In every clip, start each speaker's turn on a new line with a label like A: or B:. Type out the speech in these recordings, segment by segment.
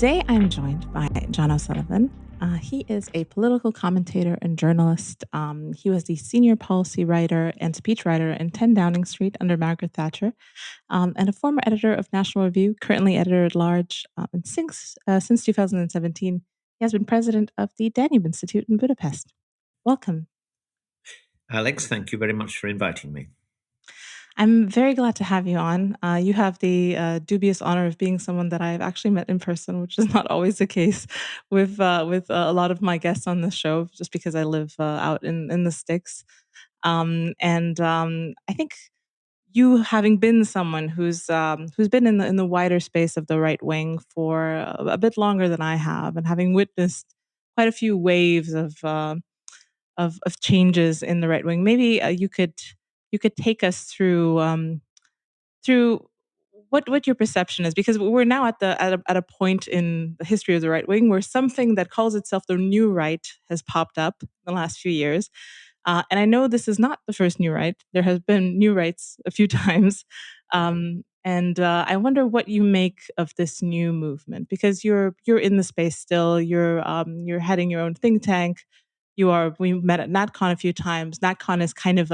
A: Today, I'm joined by John O'Sullivan. He is a political commentator and journalist. He was the senior policy writer and speechwriter in 10 Downing Street under Margaret Thatcher, and a former editor of National Review, currently editor at large. And since 2017, he has been president of the Danube Institute in Budapest. Welcome.
B: Alex, thank you very much for inviting me.
A: I'm very glad to have you on. You have the dubious honor of being someone that I've actually met in person, which is not always the case with a lot of my guests on the show, just because I live out in the sticks. I think you, having been someone who's been in the wider space of the right wing for a bit longer than I have, and having witnessed quite a few waves of changes in the right wing, maybe you could take us through what your perception is, because we're now at a point in the history of the right wing where something that calls itself the new right has popped up in the last few years. And I know this is not the first new right. There has been new rights a few times. I wonder what you make of this new movement, because you're in the space still. You're heading your own think tank. We met at NatCon a few times. NatCon is kind of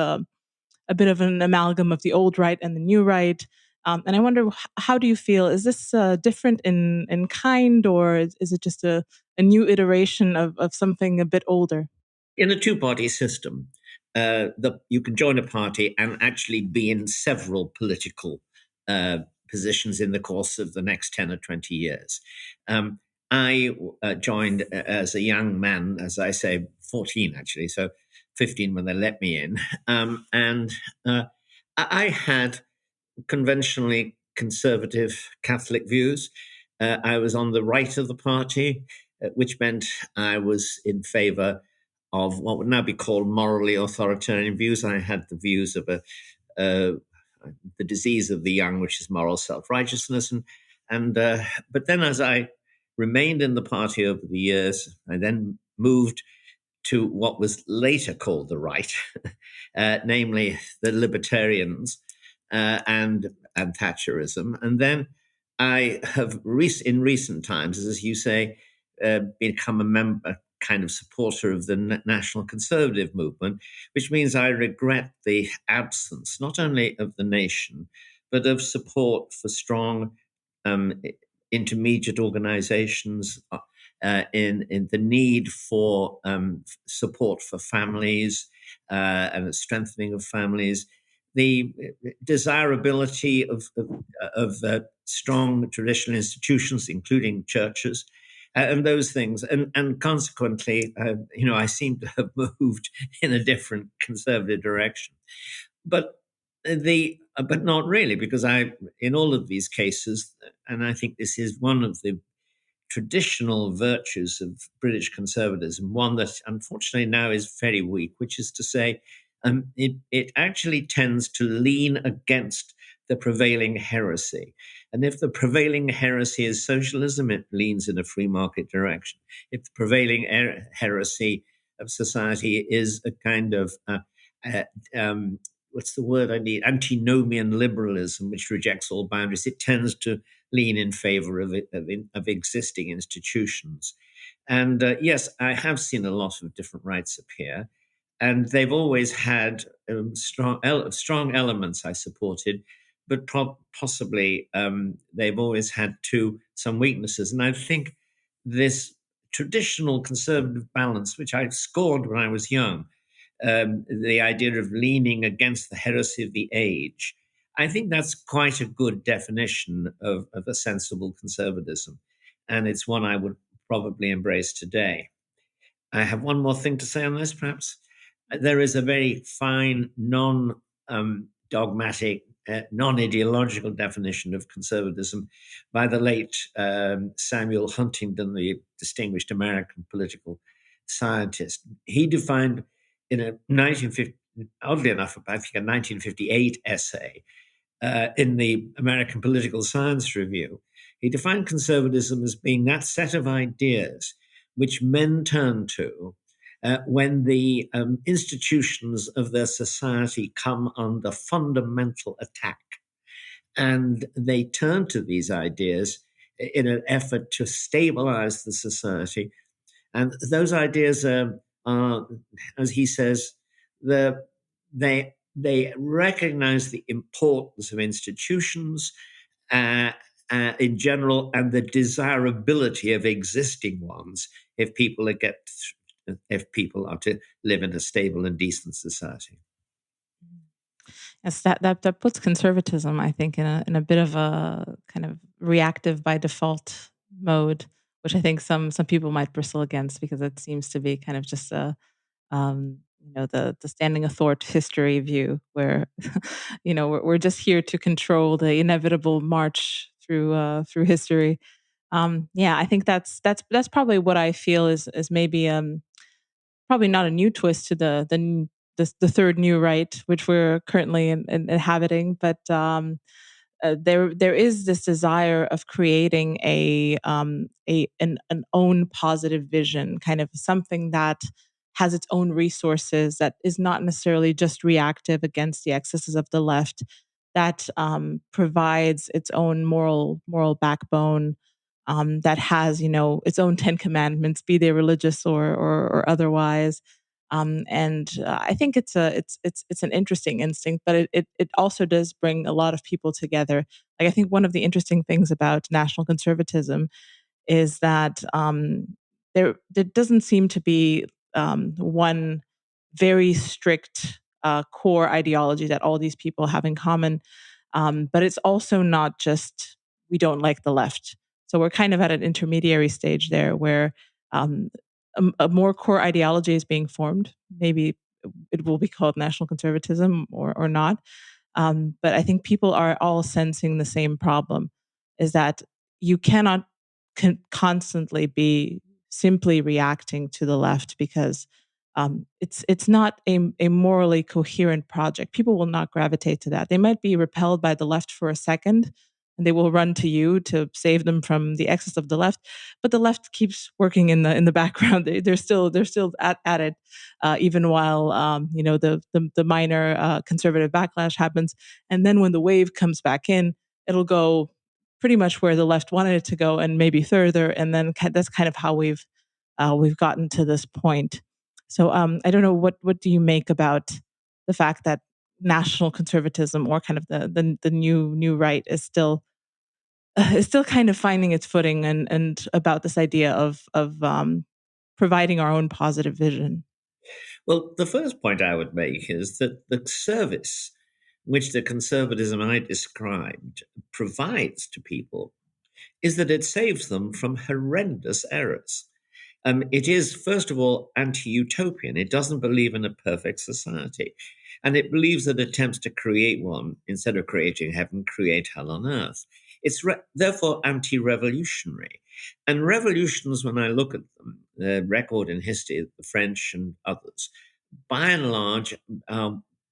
A: a bit of an amalgam of the old right and the new right. And I wonder, how do you feel? Is this different in kind, or is it just a new iteration of something a bit older?
B: In a two-party system, you can join a party and actually be in several political positions in the course of the next 10 or 20 years. I joined as a young man, as I say, 14 actually, so 15 when they let me in. I had conventionally conservative Catholic views. I was on the right of the party, which meant I was in favor of what would now be called morally authoritarian views. I had the views of the disease of the young, which is moral self-righteousness. But then as I remained in the party over the years, I then moved to what was later called the right, namely the libertarians and Thatcherism. And then I have, in recent times, as you say, become a member, kind of supporter of the national conservative movement, which means I regret the absence, not only of the nation, but of support for strong intermediate organizations, in the need for support for families and a strengthening of families, the desirability of strong traditional institutions, including churches, and those things, and consequently, I seem to have moved in a different conservative direction, but not really, because in all of these cases, and I think this is one of the traditional virtues of British conservatism, one that unfortunately now is very weak, which is to say, it actually tends to lean against the prevailing heresy. And if the prevailing heresy is socialism, it leans in a free market direction. If the prevailing heresy of society is a kind of, what's the word I need? Antinomian liberalism, which rejects all boundaries, it tends to lean in favor of existing institutions. And yes, I have seen a lot of different rights appear, and they've always had strong elements I supported, but possibly they've always had some weaknesses. And I think this traditional conservative balance, which I scored when I was young, the idea of leaning against the heresy of the age, I think that's quite a good definition of a sensible conservatism. And it's one I would probably embrace today. I have one more thing to say on this, perhaps. There is a very fine, non-dogmatic, non-ideological definition of conservatism by the late Samuel Huntington, the distinguished American political scientist. He defined in a 1950, oddly enough, I think a 1958 essay in the American Political Science Review, he defined conservatism as being that set of ideas which men turn to when the institutions of their society come under fundamental attack. And they turn to these ideas in an effort to stabilize the society. And those ideas are, as he says, they recognize the importance of institutions uh, in general and the desirability of existing ones if if people are to live in a stable and decent society.
A: Yes, that puts conservatism, I think, in a bit of a kind of reactive by default mode, which I think some people might bristle against because it seems to be kind of just a the standing athwart history view where we're just here to control the inevitable march through history. Yeah, I think that's probably what I feel is maybe probably not a new twist to the third new right, which we're currently inhabiting, but there is this desire of creating an own positive vision, kind of something that has its own resources, that is not necessarily just reactive against the excesses of the left, that provides its own moral backbone, that has its own Ten Commandments, be they religious or otherwise. And I think it's an interesting instinct, but it also does bring a lot of people together. Like I think one of the interesting things about national conservatism is that there doesn't seem to be one very strict core ideology that all these people have in common. But it's also not just we don't like the left. So we're kind of at an intermediary stage there where um, a more core ideology is being formed. Maybe it will be called national conservatism or not. But I think people are all sensing the same problem is that you cannot constantly be simply reacting to the left because it's not a morally coherent project. People will not gravitate to that. They might be repelled by the left for a second, and they will run to you to save them from the excess of the left. But the left keeps working in the background. They're still at it, even while the minor conservative backlash happens. And then when the wave comes back in, it'll go pretty much where the left wanted it to go, and maybe further. And then that's kind of how we've gotten to this point. So I don't know what do you make about the fact that national conservatism or kind of the new right is still kind of finding its footing and about this idea of providing our own positive vision.
B: Well, the first point I would make is that the service which the conservatism I described provides to people is that it saves them from horrendous errors. It is, first of all, anti utopian. It doesn't believe in a perfect society. And it believes that attempts to create one, instead of creating heaven, create hell on earth. It's therefore anti revolutionary. And revolutions, when I look at them, the record in history, the French and others, by and large,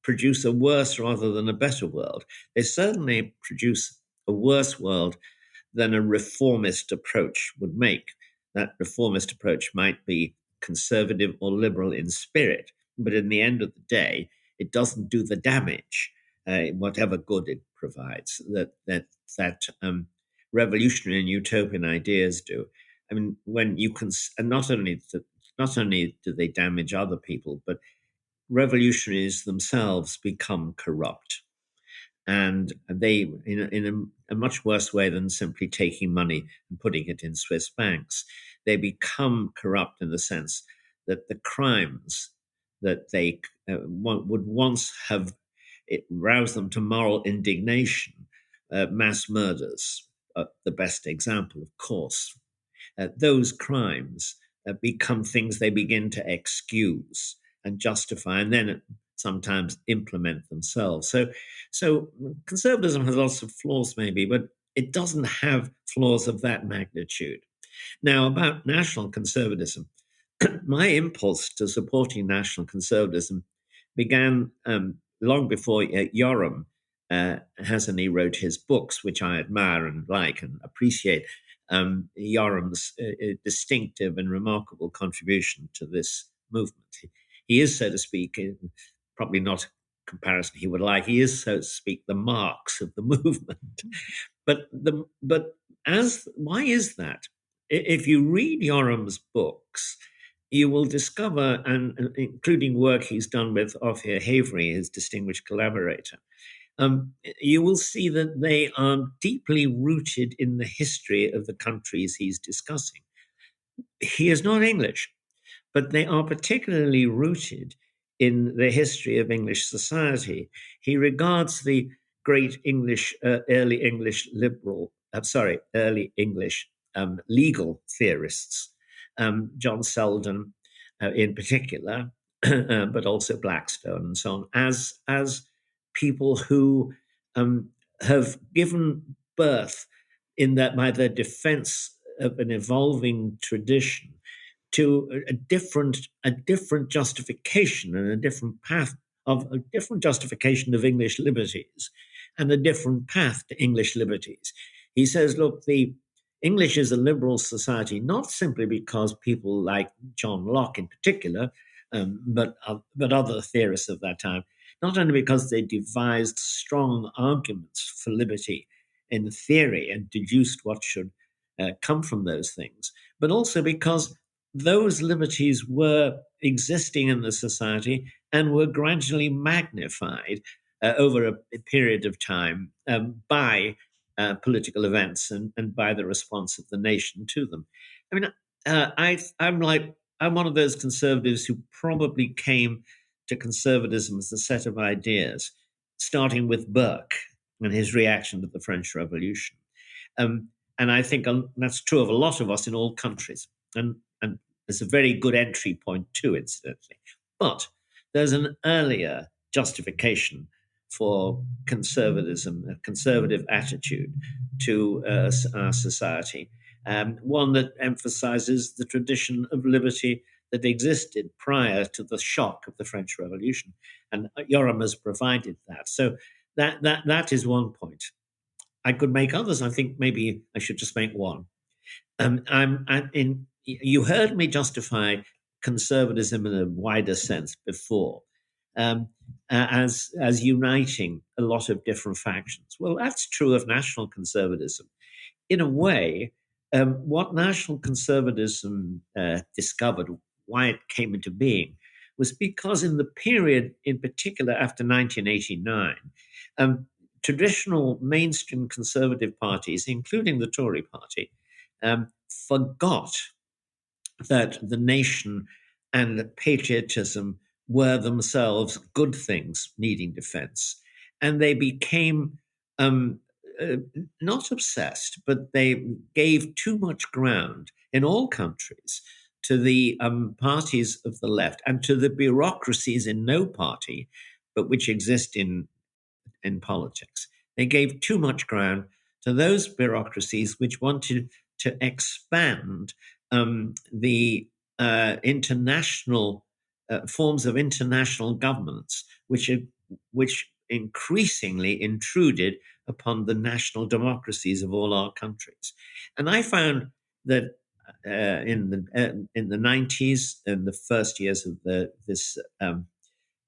B: produce a worse rather than a better world. They certainly produce a worse world than a reformist approach would make. That reformist approach might be conservative or liberal in spirit, but in the end of the day, it doesn't do the damage, whatever good it provides, that revolutionary and utopian ideas do. I mean, when you can, and not only do they damage other people, but revolutionaries themselves become corrupt, and they in a much worse way than simply taking money and putting it in Swiss banks. They become corrupt in the sense that the crimes that they would once have roused them to moral indignation, mass murders, the best example, of course, those crimes become things they begin to excuse and justify, and then sometimes implement themselves. So conservatism has lots of flaws, maybe, but it doesn't have flaws of that magnitude. Now, about national conservatism, my impulse to supporting national conservatism began long before Yoram Hasani wrote his books, which I admire and like and appreciate. Yoram's distinctive and remarkable contribution to this movement. He is, so to speak, probably not a comparison he would like. He is, so to speak, the Marx of the movement. But Why is that? If you read Yoram's books, you will discover, and including work he's done with Ophir Havery, his distinguished collaborator, you will see that they are deeply rooted in the history of the countries he's discussing. He is not English, but they are particularly rooted in the history of English society. He regards the great early English early English legal theorists, John Selden in particular, but also Blackstone and so on, as people who have given birth in that by their defense of an evolving tradition to a different justification and a different path of a different justification of English liberties and a different path to English liberties. He says, look, the English is a liberal society, not simply because people like John Locke in particular, but other theorists of that time, not only because they devised strong arguments for liberty in theory and deduced what should come from those things, but also because those liberties were existing in the society and were gradually magnified over a period of time by political events and by the response of the nation to them. I mean, I'm one of those conservatives who probably came to conservatism as a set of ideas, starting with Burke and his reaction to the French Revolution. And I think that's true of a lot of us in all countries. And there's a very good entry point too, incidentally. But there's an earlier justification for conservatism, a conservative attitude to our society, one that emphasizes the tradition of liberty that existed prior to the shock of the French Revolution. And Yoram has provided that. So that is one point. I could make others. I think maybe I should just make one. You heard me justify conservatism in a wider sense before as uniting a lot of different factions. Well, that's true of national conservatism. In a way, what national conservatism discovered, why it came into being, was because in the period, in particular after 1989, traditional mainstream conservative parties, including the Tory party, forgot that the nation and patriotism were themselves good things needing defense. And they became not obsessed, but they gave too much ground in all countries to the parties of the left and to the bureaucracies in no party, but which exist in politics. They gave too much ground to those bureaucracies which wanted to expand the international forms of international governance, which increasingly intruded upon the national democracies of all our countries. And I found that in the 90s and the first years of this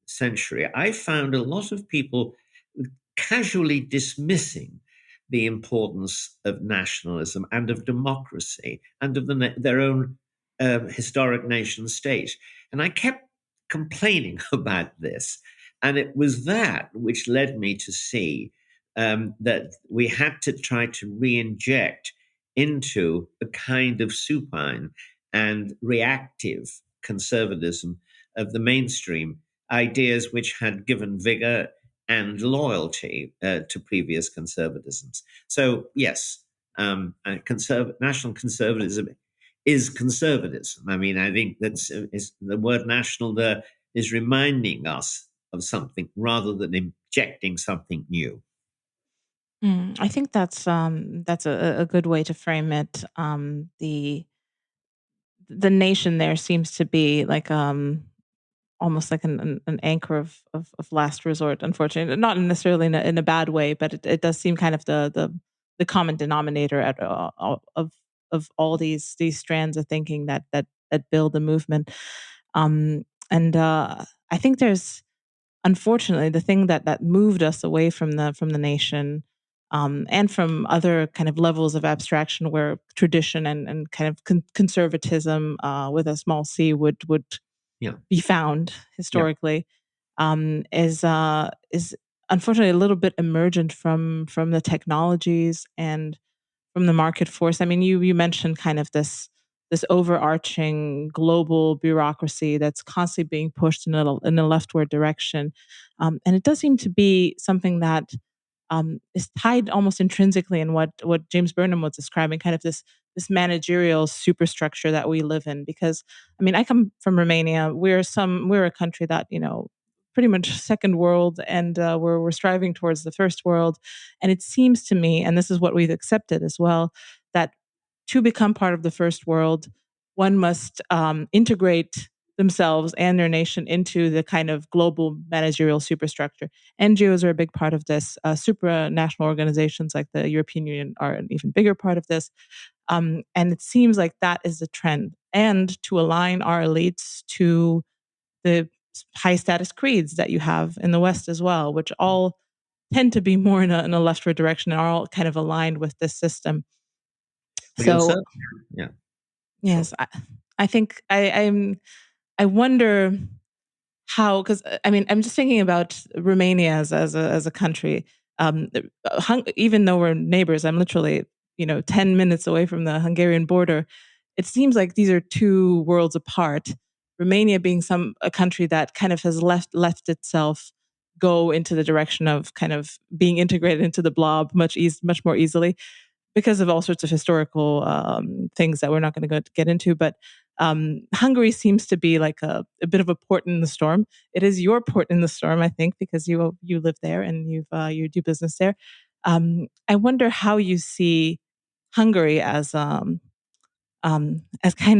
B: century, I found a lot of people casually dismissing the importance of nationalism and of democracy and of their own historic nation state. And I kept complaining about this. And it was that which led me to see that we had to try to re-inject into a kind of supine and reactive conservatism of the mainstream, ideas which had given vigor and loyalty to previous conservatisms. So, yes, national conservatism is conservatism. I mean, I think that's the word national there is reminding us of something rather than injecting something new.
A: I think that's a good way to frame it. The nation there seems to be like almost like an anchor of last resort. Unfortunately, not necessarily in a bad way, but it does seem kind of the common denominator of all these strands of thinking that build the movement. And I think there's unfortunately the thing that moved us away from the nation and from other kind of levels of abstraction where tradition and kind of conservatism with a small c would
B: Yeah.
A: be found
B: Yeah.
A: historically, is unfortunately a little bit emergent from the technologies and from the market force. I mean, you mentioned kind of this overarching global bureaucracy that's constantly being pushed in a leftward direction, and it does seem to be something that is tied almost intrinsically in what James Burnham was describing, kind of this managerial superstructure that we live in. Because I mean, I come from Romania. We're a country that pretty much second world, and we're striving towards the first world. And it seems to me, and this is what we've accepted as well, that to become part of the first world, one must integrate themselves and their nation into the kind of global managerial superstructure. NGOs are a big part of this. Supranational organizations like the European Union are an even bigger part of this. And it seems like that is the trend. And to align our elites to the high status creeds that you have in the West as well, which all tend to be more in a leftward direction and are all kind of aligned with this system.
B: Well, you're
A: So
B: certainly, yeah, sure.
A: yes, I think I wonder how, because I mean, I'm just thinking about Romania as a country. Even though we're neighbors, I'm literally 10 minutes away from the Hungarian border. It seems like these are two worlds apart. Romania being a country that kind of has left itself go into the direction of kind of being integrated into the blob much more easily because of all sorts of historical things that we're not going to get into. But Hungary seems to be like a bit of a port in the storm. It is your port in the storm, I think, because you live there and you do business there. I wonder how you see Hungary as kind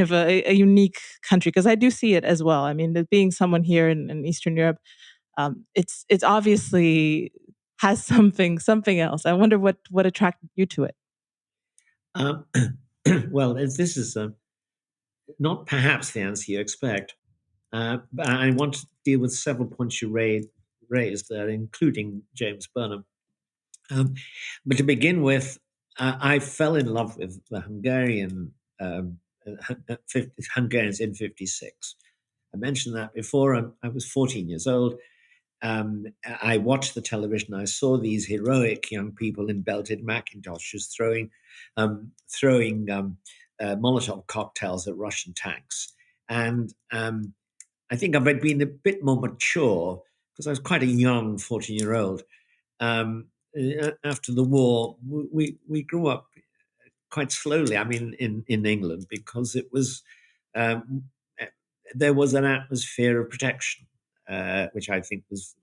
A: of a unique country, because I do see it as well. I mean, being someone here in Eastern Europe, it's obviously has something else. I wonder what attracted you to it.
B: Um, well, this is not perhaps the answer you expect, but I want to deal with several points you raised there, including James Burnham. But to begin with, I fell in love with the Hungarians in '56. I mentioned that before. I was 14 years old. I watched the television. I saw these heroic young people in belted Macintoshes throwing Molotov cocktails at Russian tanks. And I think I've been a bit more mature because I was quite a young 14-year-old. After the war, we grew up quite slowly. I mean, in England, because it was um, there was an atmosphere of protection, which I think was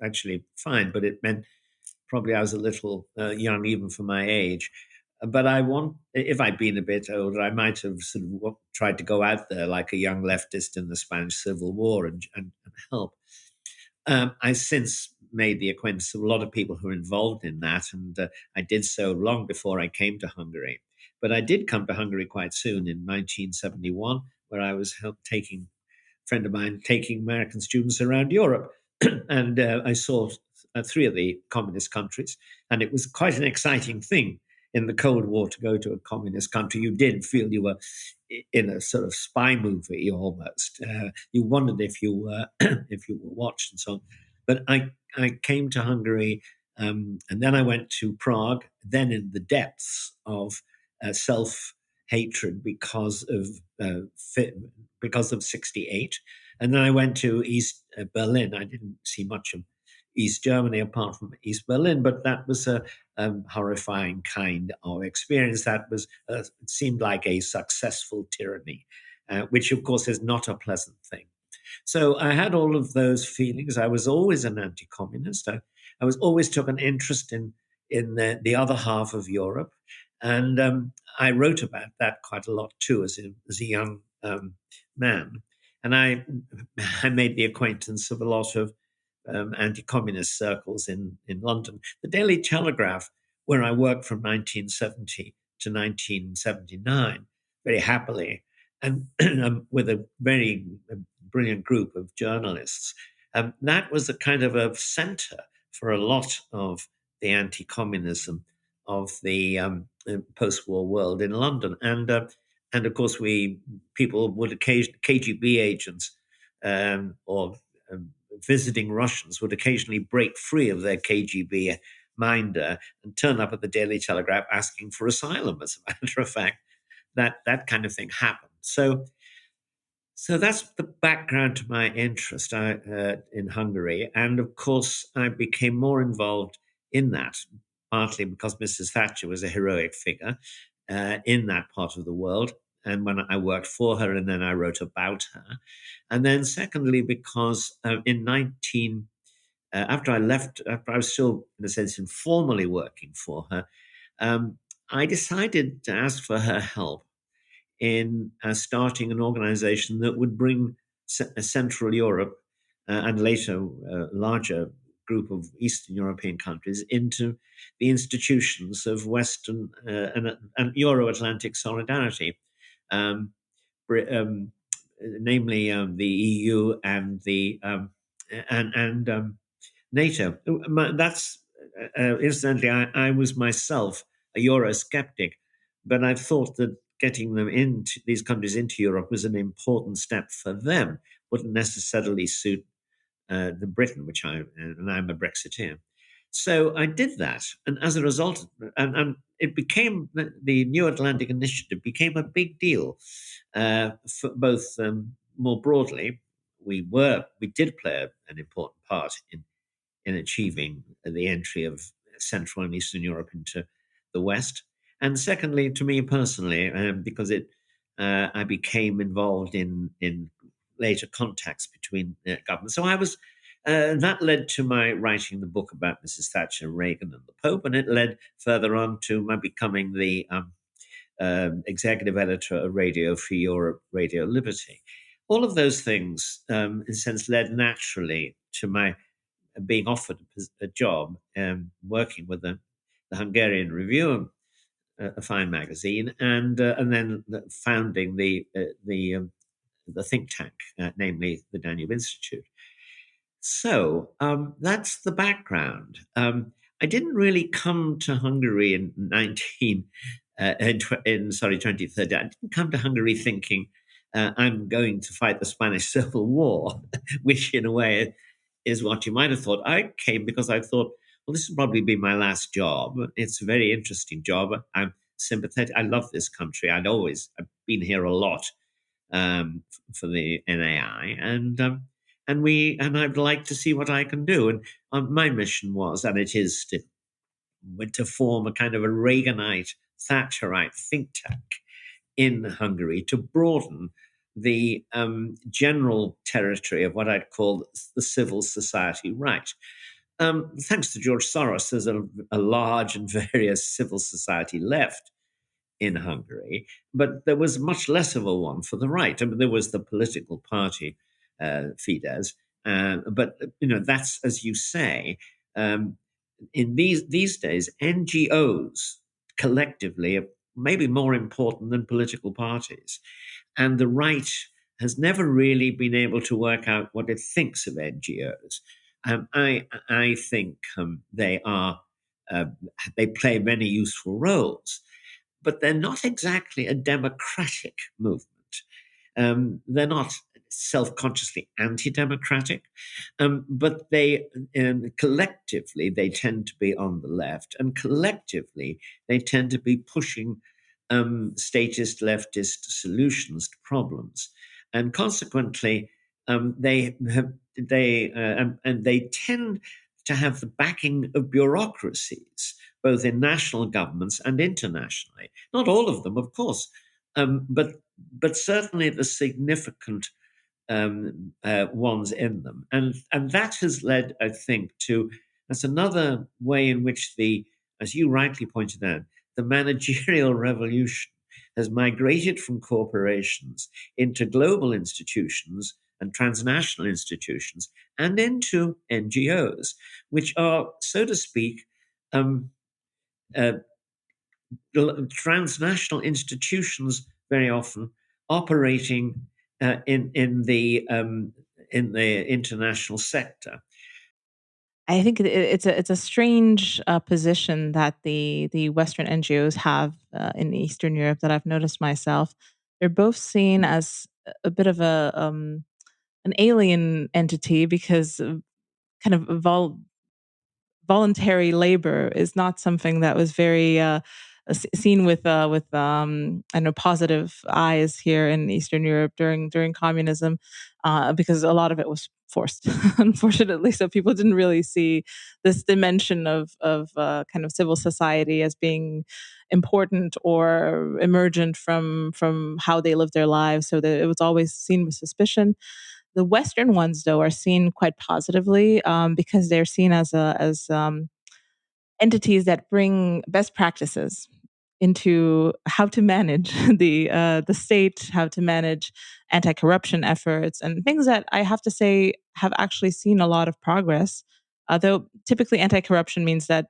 B: actually fine, but it meant probably I was a little young even for my age. But if I'd been a bit older, I might have sort of tried to go out there like a young leftist in the Spanish Civil War and help. I since made the acquaintance of a lot of people who are involved in that, and I did so long before I came to Hungary. But I did come to Hungary quite soon in 1971, where I was taking friend of mine taking American students around Europe, and I saw three of the communist countries, and it was quite an exciting thing in the Cold War to go to a communist country. You did feel you were in a sort of spy movie almost. You wondered if you were if you were watched and so on. But I came to Hungary, and then I went to Prague. Then in the depths of self hatred because of '68, and then I went to East Berlin. I didn't see much of East Germany apart from East Berlin, but that was a horrifying kind of experience. That was it seemed like a successful tyranny, which of course is not a pleasant thing. So I had all of those feelings. I was always an anti-communist. I was always took an interest in the other half of Europe, and I wrote about that quite a lot too as a young man. And I made the acquaintance of a lot of anti-communist circles in London. The Daily Telegraph, where I worked from 1970 to 1979, very happily, and with a very brilliant group of journalists. That was a kind of a center for a lot of the anti-communism of the post-war world in London, and of course people would occasionally KGB agents or visiting Russians would occasionally break free of their KGB minder and turn up at the Daily Telegraph asking for asylum. As a matter of fact, that kind of thing happened. So that's the background to my interest in Hungary. And of course, I became more involved in that, partly because Mrs. Thatcher was a heroic figure in that part of the world. And when I worked for her, and then I wrote about her. And then secondly, because after I left, after I was still, in a sense, informally working for her, I decided to ask for her help in starting an organization that would bring Central Europe and later a larger group of Eastern European countries into the institutions of Western and Euro-Atlantic solidarity, namely the EU and the and NATO. That's incidentally, I was myself a Eurosceptic, but I thought that getting them into these countries into Europe was an important step for them. Wouldn't necessarily suit the Britain, and I'm a Brexiteer. So I did that, and as a result, and it became the New Atlantic Initiative became a big deal for both more broadly. We did play an important part in achieving the entry of Central and Eastern Europe into the West. And secondly, to me personally, because I became involved in later contacts between governments. So I was, that led to my writing the book about Mrs. Thatcher, Reagan, and the Pope, and it led further on to my becoming the executive editor of Radio Free Europe, Radio Liberty. All of those things, in a sense, led naturally to my being offered a job working with the Hungarian Review, a fine magazine, and then founding the think tank, namely the Danube Institute. So that's the background. I didn't really come to Hungary in 2030. I didn't come to Hungary thinking I'm going to fight the Spanish Civil War, which in a way is what you might have thought. I came because I thought, well, this will probably be my last job. It's a very interesting job. I'm sympathetic. I love this country. I've been here a lot for the NAI, and I'd like to see what I can do. And my mission was, and it is still, to form a kind of a Reaganite, Thatcherite think tank in Hungary to broaden the general territory of what I'd call the civil society right. Thanks to George Soros, there's a large and various civil society left in Hungary, but there was much less of a one for the right. I mean, there was the political party Fidesz, but that's, as you say, in these days, NGOs collectively are maybe more important than political parties. And the right has never really been able to work out what it thinks of NGOs. I think they play many useful roles, but they're not exactly a democratic movement. They're not self-consciously anti-democratic, but they collectively they tend to be on the left, and collectively they tend to be pushing statist leftist solutions to problems, and consequently they tend to have the backing of bureaucracies, both in national governments and internationally. Not all of them, of course, but certainly the significant ones in them, and that has led, I think, to that's another way in which as you rightly pointed out, the managerial revolution has migrated from corporations into global institutions and transnational institutions and into NGOs, which are, so to speak, transnational institutions very often operating in the international sector.
A: I think it's a strange position that the Western NGOs have in Eastern Europe that I've noticed myself. They're both seen as a bit of an alien entity because kind of voluntary labor is not something that was very seen with I know positive eyes here in Eastern Europe during communism, because a lot of it was forced, unfortunately. So people didn't really see this dimension of kind of civil society as being important or emergent from how they lived their lives. So that it was always seen with suspicion. The Western ones, though, are seen quite positively because they're seen as entities that bring best practices into how to manage the state, how to manage anti-corruption efforts, and things that I have to say have actually seen a lot of progress. Though typically anti-corruption means that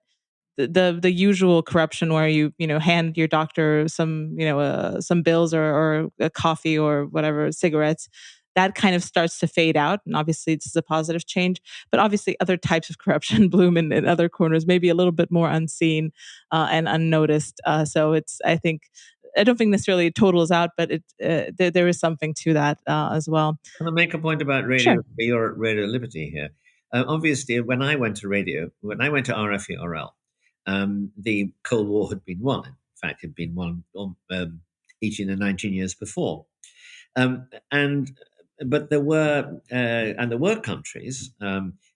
A: the usual corruption where you hand your doctor some bills or a coffee or whatever cigarettes, that kind of starts to fade out, and obviously this is a positive change. But obviously other types of corruption bloom in other corners, maybe a little bit more unseen and unnoticed. So it's I don't think necessarily it totals out, but there is something to that as well.
B: Can I make a point about
A: Sure.
B: your Radio Liberty here? Obviously, when I went to RFERL, the Cold War had been won. In fact, it had been won 18 and 19 years before. And but there were countries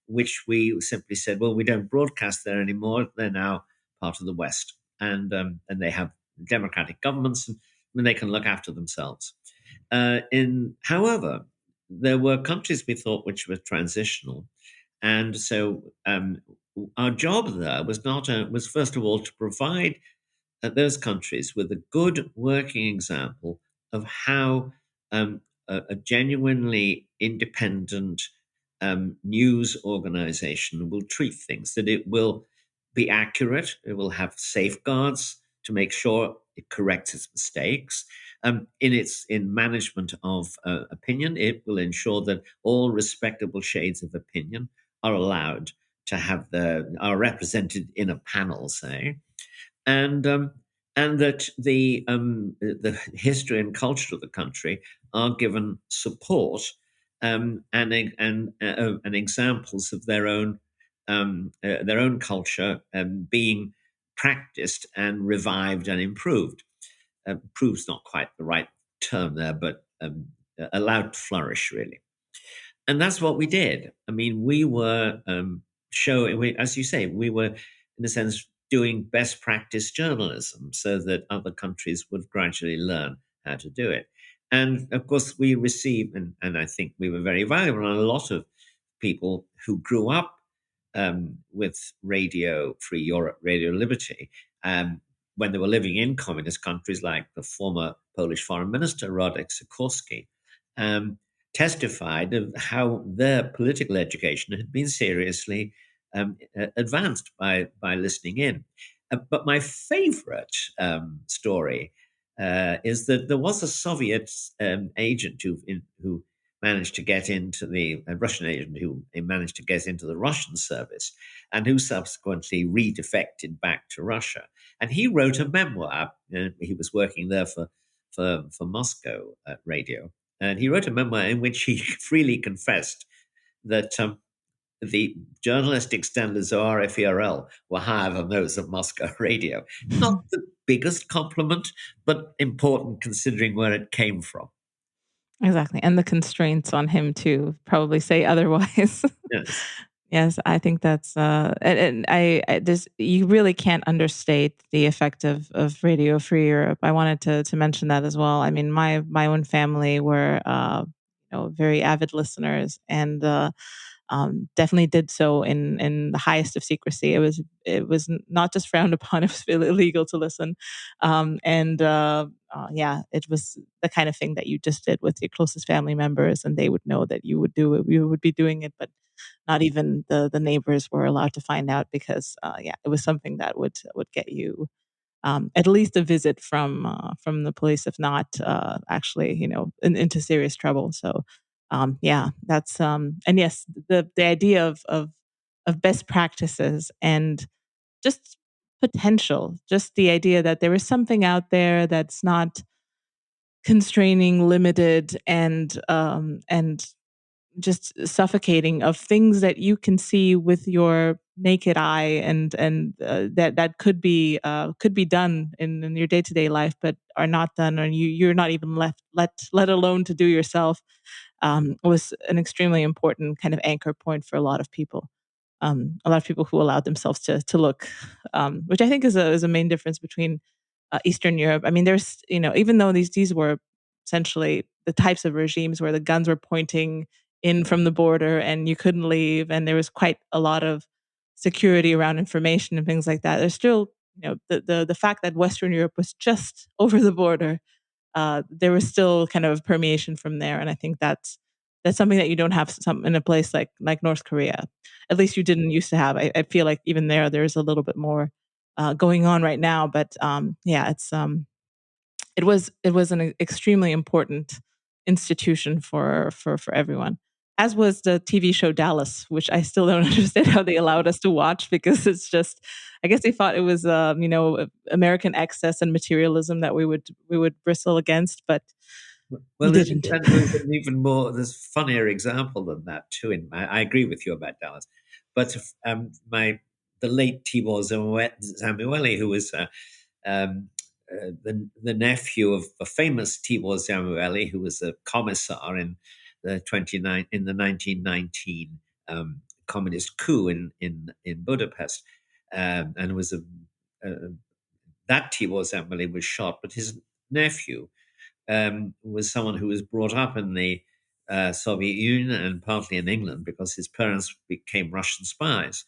B: which we simply said, well, we don't broadcast there anymore. They're now part of the West, and they have democratic governments, and they can look after themselves. However, there were countries we thought which were transitional, and so our job there was not was first of all to provide those countries with a good working example of how a genuinely independent news organization will treat things, that it will be accurate, it will have safeguards to make sure it corrects its mistakes. In management of opinion, it will ensure that all respectable shades of opinion are allowed to are represented in a panel, say, and that the history and culture of the country are given support, and examples of their own culture being practiced and revived and improved. Improve's not quite the right term there, but allowed to flourish, really. And that's what we did. I mean, we were as you say, we were, in a sense, doing best practice journalism so that other countries would gradually learn how to do it. And of course, we received, and I think we were very valuable, and a lot of people who grew up with Radio Free Europe, Radio Liberty, when they were living in communist countries like the former Polish foreign minister, Radek Sikorski, testified of how their political education had been seriously advanced by listening in. But my favorite story is that there was a Soviet agent who managed to get into a Russian agent who managed to get into the Russian service, and who subsequently redefected back to Russia. And he wrote a memoir. He was working there for Moscow radio, and he wrote a memoir in which he freely confessed that the journalistic standards of RFERL were higher than those of Moscow radio. Not the biggest compliment, but important considering where it came from.
A: Exactly, and the constraints on him to probably say otherwise.
B: Yes.
A: Yes, I think that's and I this you really can't understate the effect of Radio Free Europe. I wanted to mention that as well. I mean, my own family were very avid listeners, and definitely did so in the highest of secrecy. It was not just frowned upon; it was illegal to listen, and yeah, it was the kind of thing that you just did with your closest family members, and they would know that you would do it. You would be doing it, but not even the neighbors were allowed to find out because yeah, it was something that would get you at least a visit from the police, if not actually into serious trouble. So yeah, that's and yes, the idea of of best practices and just potential, just the idea that there is something out there that's not constraining, limited, and just suffocating, of things that you can see with your naked eye, and that could be done in your day to day life, but are not done, or you're not even let alone to do yourself. Was an extremely important kind of anchor point for a lot of people. A lot of people who allowed themselves to look, which I think is a main difference between Eastern Europe. I mean, there's, even though these were essentially the types of regimes where the guns were pointing in from the border and you couldn't leave, and there was quite a lot of security around information and things like that. There's still, the fact that Western Europe was just over the border, there was still kind of permeation from there, and I think that's something that you don't have some in a place like North Korea. At least you didn't used to have. I feel like even there's a little bit more going on right now, but yeah, it was an extremely important institution for everyone. As was the TV show Dallas, which I still don't understand how they allowed us to watch, because it's just, I guess they thought it was American excess and materialism that we would bristle against, but we
B: Well,
A: didn't.
B: there's an even more, there's funnier example than that too. I agree with you about Dallas, but the late Tibor Zamueli, who was the nephew of a famous Tibor Zamueli, who was a commissar in the 1919 communist coup in Budapest, and was uh, that Tibor Zamueli was shot, but his nephew was someone who was brought up in the Soviet Union and partly in England because his parents became Russian spies.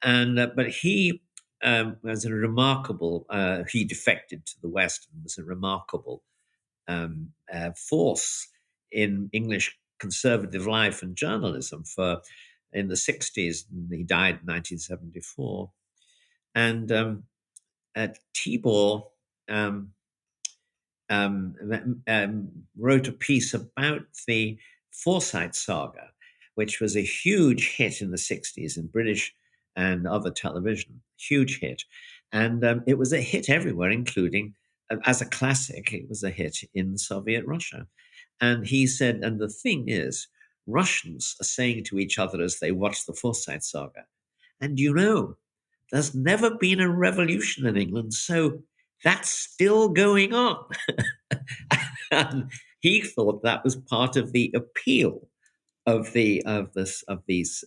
B: And but he was a remarkable. He defected to the West and was a remarkable force in English conservative life and journalism for in the 60s. And he died in 1974. And Tibor. Um, wrote a piece about the Foresight saga, which was a huge hit in the 60s in British and other television, huge hit. And it was a hit everywhere, including, as a classic, it was a hit in Soviet Russia. And he said, and the thing is, Russians are saying to each other as they watch the Forsyth saga, and there's never been a revolution in England, so that's still going on. And he thought that was part of the appeal of these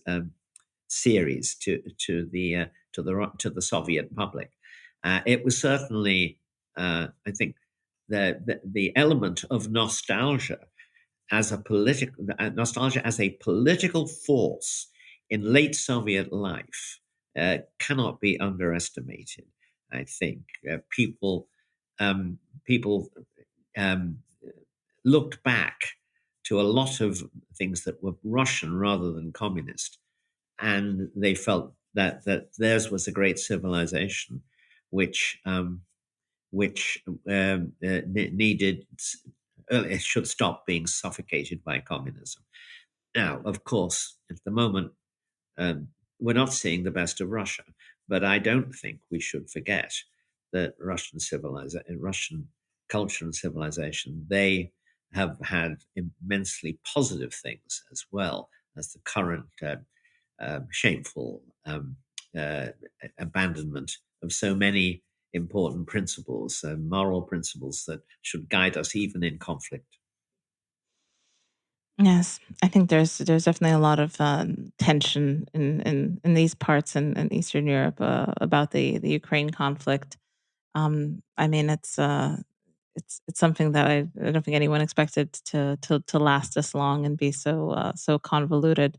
B: series to the Soviet public. It was certainly, I think, the element of nostalgia as a political force in late Soviet life cannot be underestimated. I think people um, looked back to a lot of things that were Russian rather than communist, and they felt that theirs was a great civilization, which needed it should stop being suffocated by communism. Now, of course, at the moment, um, we're not seeing the best of Russia, but I don't think we should forget that Russian culture and civilization, they have had immensely positive things as well as the current shameful uh, abandonment of so many important principles, moral principles that should guide us even in conflict.
A: Yes, I think there's definitely a lot of tension in these parts in Eastern Europe about the Ukraine conflict. I mean, it's something that I don't think anyone expected to last this long and be so convoluted.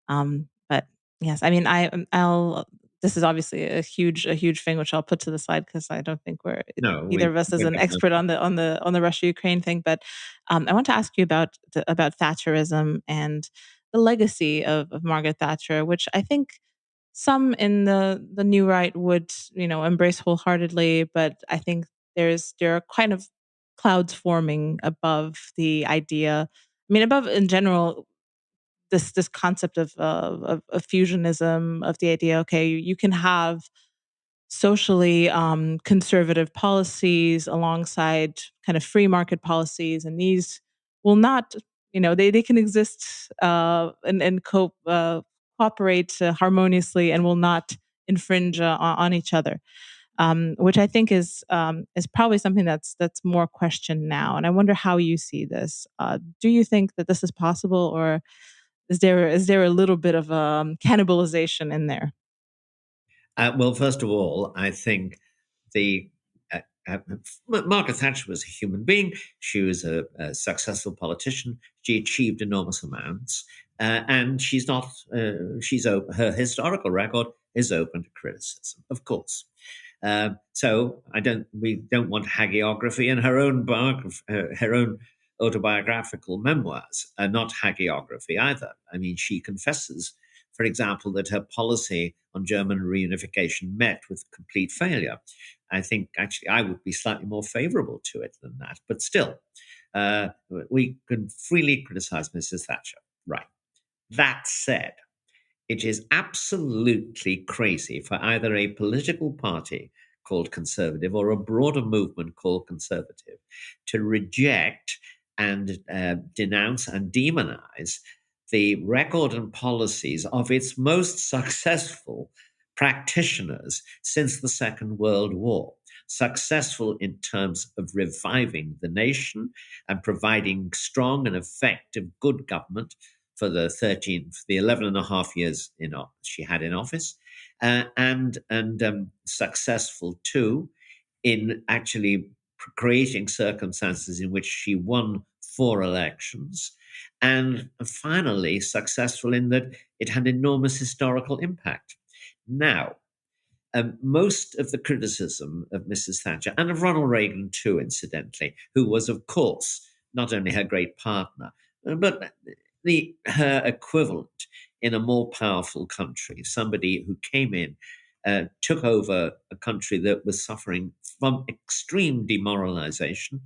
A: But yes, I mean, I'll. This is obviously a huge thing, which I'll put to the side because I don't think
B: No,
A: either
B: we
A: of us is
B: don't
A: an
B: have
A: expert on the Russia Ukraine thing. But I want to ask you about Thatcherism and the legacy of Margaret Thatcher, which I think some in the new right would embrace wholeheartedly, but I think there are kind of clouds forming above the idea. I mean, above in general this concept of fusionism, of the idea, okay, you can have socially conservative policies alongside kind of free market policies, and these will not, they can exist and cooperate harmoniously and will not infringe on each other, which I think is probably something that's more questioned now. And I wonder how you see this. Do you think that this is possible, or is there a little bit of cannibalization in there?
B: Well, first of all, I think the uh, uh, Margaret Thatcher was a human being. She was a successful politician. She achieved enormous amounts, and she's not. Her historical record is open to criticism, of course. So we don't want hagiography, and her own autobiographical memoirs are not hagiography either. I mean, she confesses, for example, that her policy on German reunification met with complete failure. I think actually I would be slightly more favorable to it than that, but still, we can freely criticize Mrs. Thatcher. Right. That said, it is absolutely crazy for either a political party called Conservative or a broader movement called Conservative to reject and denounce and demonize the record and policies of its most successful practitioners since the Second World War. Successful in terms of reviving the nation and providing strong and effective good government for the 11 and a half years she had in office, and successful too in actually creating circumstances in which she won 4 elections, and finally successful in that it had enormous historical impact. Now, most of the criticism of Mrs. Thatcher, and of Ronald Reagan too, incidentally, who was, of course, not only her great partner, but her equivalent in a more powerful country, somebody who came in, took over a country that was suffering from extreme demoralization,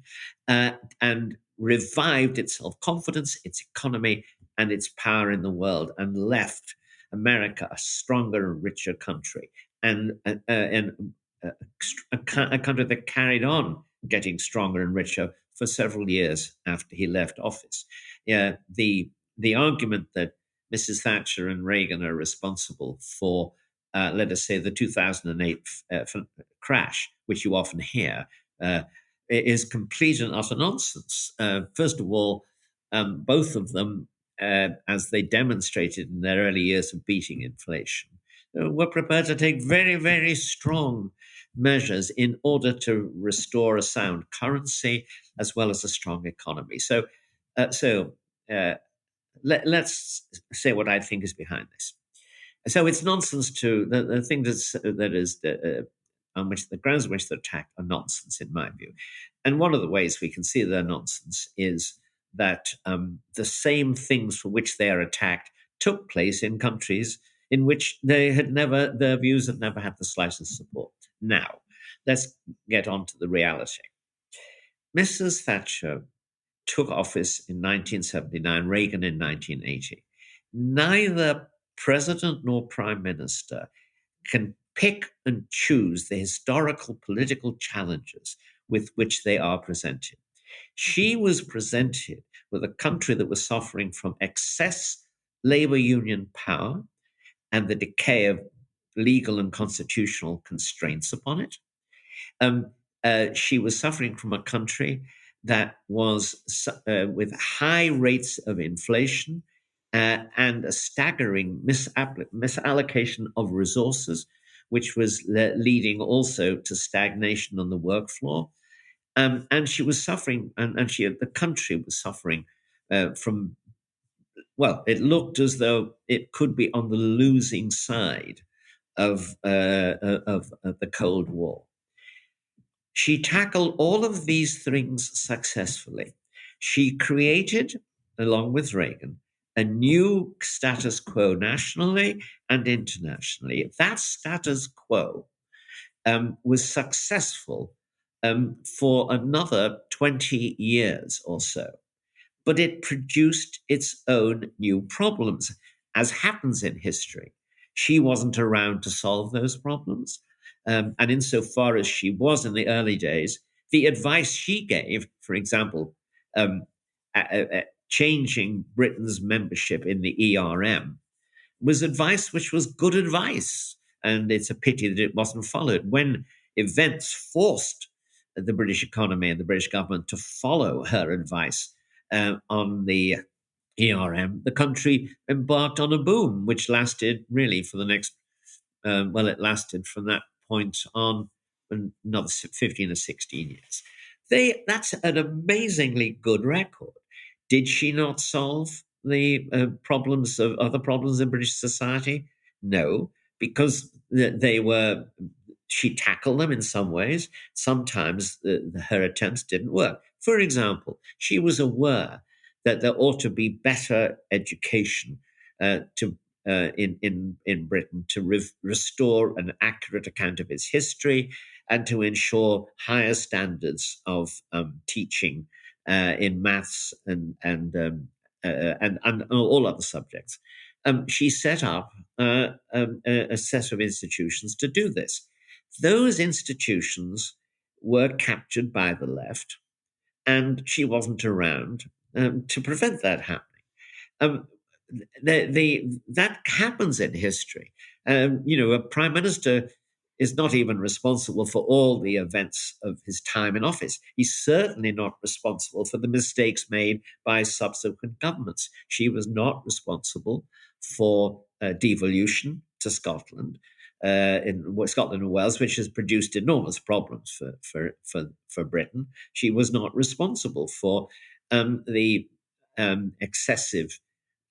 B: and revived its self-confidence, its economy, and its power in the world, and left America a stronger and richer country, and a country that carried on getting stronger and richer for several years after he left office. Yeah, the argument that Mrs. Thatcher and Reagan are responsible for, let us say, the 2008 crash, which you often hear, is complete and utter nonsense. First of all, both of them, as they demonstrated in their early years of beating inflation, were prepared to take very, very strong measures in order to restore a sound currency as well as a strong economy. So let's say what I think is behind this. So it's nonsense to the thing that is on which the grounds on which they're attacked are nonsense, in my view. And one of the ways we can see their nonsense is that the same things for which they are attacked took place in countries in which their views had never had the slightest support. Now, let's get on to the reality. Mrs. Thatcher took office in 1979, Reagan in 1980. Neither president nor prime minister can pick and choose the historical political challenges with which they are presented. She was presented with a country that was suffering from excess labor union power and the decay of legal and constitutional constraints upon it. She was suffering from a country that was with high rates of inflation and a staggering misallocation of resources, which was leading also to stagnation on the work floor. And she was suffering, and the country was suffering from, well, it looked as though it could be on the losing side of the Cold War. She tackled all of these things successfully. She created, along with Reagan, a new status quo nationally and internationally. That status quo was successful for another 20 years or so. but it produced its own new problems, as happens in history. She wasn't around to solve those problems. And insofar as she was in the early days, the advice she gave, for example, um, changing Britain's membership in the ERM, was advice which was good advice. And it's a pity that it wasn't followed. When events forced the British economy and the British government to follow her advice on the ERM, the country embarked on a boom, which lasted really for the next, it lasted from that point on another 15 or 16 years. That's an amazingly good record. Did she not solve the problems of other problems in British society? No, because she tackled them in some ways. Sometimes her attempts didn't work. For example, she was aware that there ought to be better education in Britain to restore an accurate account of its history and to ensure higher standards of teaching in maths and all other subjects. She set up a set of institutions to do this. Those institutions were captured by the left, and she wasn't around to prevent that happening. Um, that happens in history. A prime minister is not even responsible for all the events of his time in office. He's certainly not responsible for the mistakes made by subsequent governments. She was not responsible for devolution to Scotland, in Scotland and Wales, which has produced enormous problems for Britain. She was not responsible for the excessive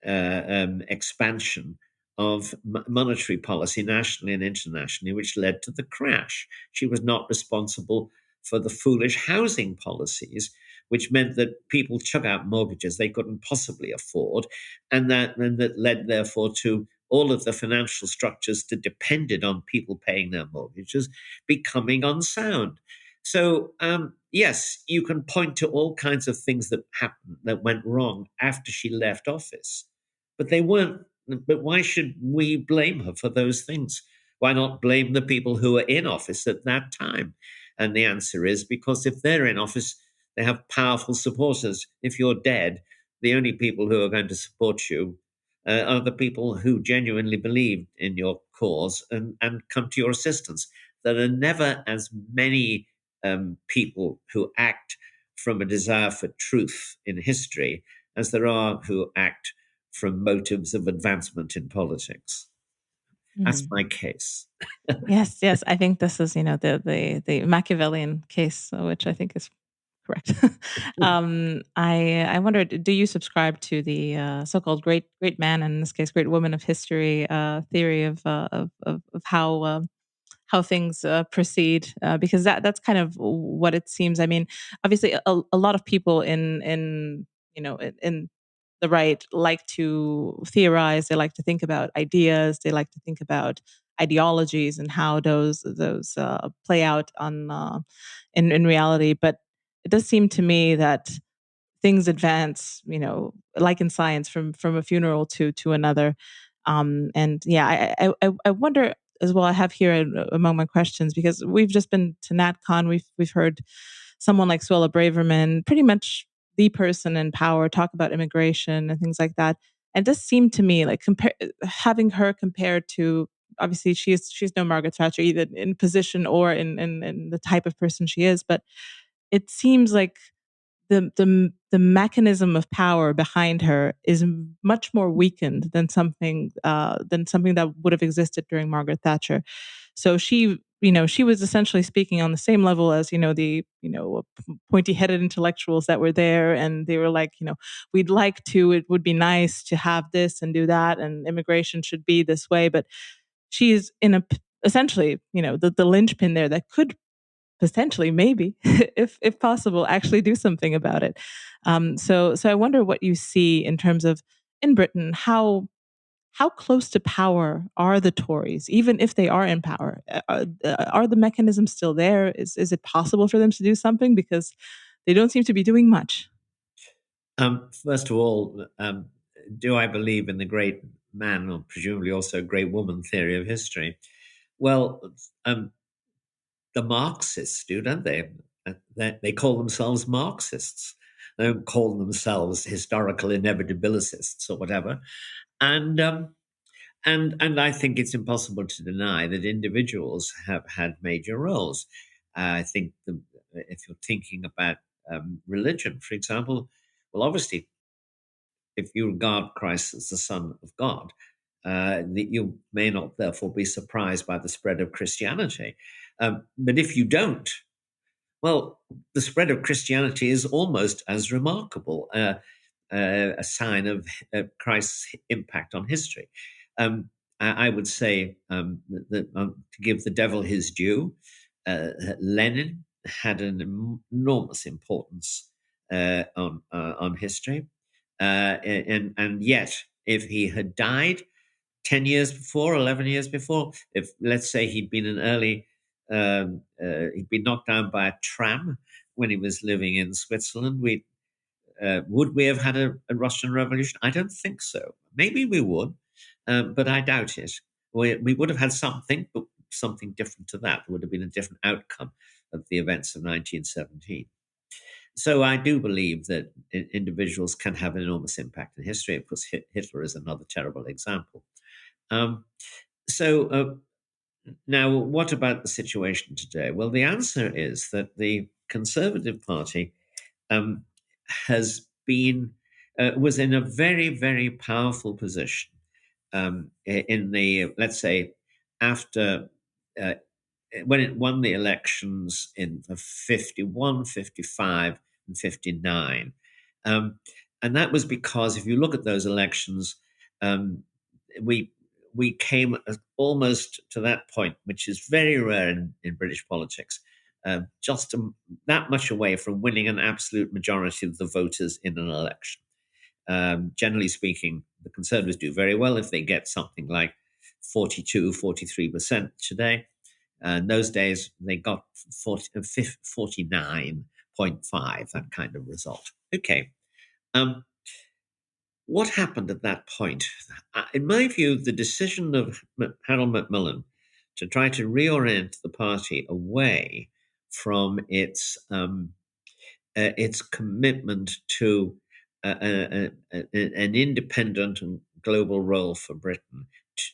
B: expansion of monetary policy nationally and internationally, which led to the crash. She was not responsible for the foolish housing policies, which meant that people took out mortgages they couldn't possibly afford, and that led, therefore, to all of the financial structures that depended on people paying their mortgages becoming unsound. So, yes, you can point to all kinds of things that happened, that went wrong after she left office, but they weren't. But why should we blame her for those things? Why not blame the people who were in office at that time? And the answer is because if they're in office, they have powerful supporters. If you're dead, the only people who are going to support you are the people who genuinely believe in your cause and come to your assistance. There are never as many people who act from a desire for truth in history as there are who act from motives of advancement in politics. That's my case.
A: Yes, yes. I think this is, the Machiavellian case, which I think is correct. I wondered, do you subscribe to the so-called great man, and in this case, great woman of history theory of how things proceed? Because that's kind of what it seems. I mean, obviously, a lot of people in the right like to theorize. They like to think about ideas. They like to think about ideologies and how those play out on in reality. But it does seem to me that things advance, like in science, from a funeral to another. And yeah, I wonder as well. I have here among my questions, because we've just been to NatCon. We've heard someone like Suella Braverman, pretty much the person in power, talk about immigration and things like that. And it does seem to me like having her compared to, obviously she's no Margaret Thatcher either in position or in the type of person she is, but it seems like the mechanism of power behind her is much more weakened than something that would have existed during Margaret Thatcher. So she was essentially speaking on the same level as the pointy-headed intellectuals that were there, and they were like, we'd like to, it would be nice to have this and do that, and immigration should be this way, but she's essentially the linchpin there that could potentially, maybe, if possible, actually do something about it. So I wonder what you see in terms of in Britain, how close to power are the Tories, even if they are in power? Are the mechanisms still there? Is it possible for them to do something, because they don't seem to be doing much?
B: First of all, do I believe in the great man, or presumably also great woman theory of history? Well, the Marxists do, don't they? They call themselves Marxists. They don't call themselves historical inevitabilists or whatever. And I think it's impossible to deny that individuals have had major roles. I think if you're thinking about religion, for example, well, obviously, if you regard Christ as the Son of God, you may not therefore be surprised by the spread of Christianity. But if you don't, well, the spread of Christianity is almost as remarkable a sign of Christ's impact on history. I would say that to give the devil his due, Lenin had an enormous importance on history, and yet if he had died 10 years before, 11 years before, if let's say he'd been he'd been knocked down by a tram when he was living in Switzerland, would we have had a Russian Revolution? I don't think so. Maybe we would, but I doubt it. We would have had something, but something different to that. It would have been a different outcome of the events of 1917. So I do believe that individuals can have an enormous impact in history. Of course, Hitler is another terrible example. So now, what about the situation today? Well, the answer is that the Conservative Party has been was in a very, very powerful position in the, let's say, after when it won the elections in 51, 55, and 59. And that was because if you look at those elections, we came almost to that point, which is very rare in British politics, just that much away from winning an absolute majority of the voters in an election. Generally speaking, the Conservatives do very well if they get something like 42, 43% today. In those days, they got 49.5, that kind of result. Okay. What happened at that point? In my view, the decision of Harold Macmillan to try to reorient the party away from its commitment to an independent and global role for Britain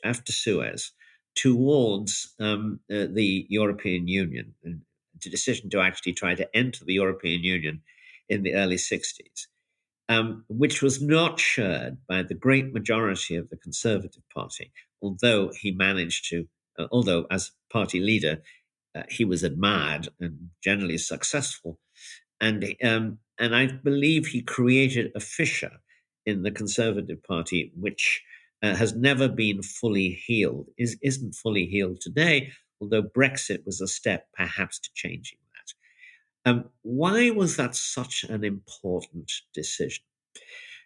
B: after Suez towards the European Union, and the decision to actually try to enter the European Union in the early 60s. Which was not shared by the great majority of the Conservative Party, although he managed to, although as party leader, he was admired and generally successful. And I believe he created a fissure in the Conservative Party, which has never been fully healed, isn't fully healed today, although Brexit was a step perhaps to changing that. Why was that such an important decision?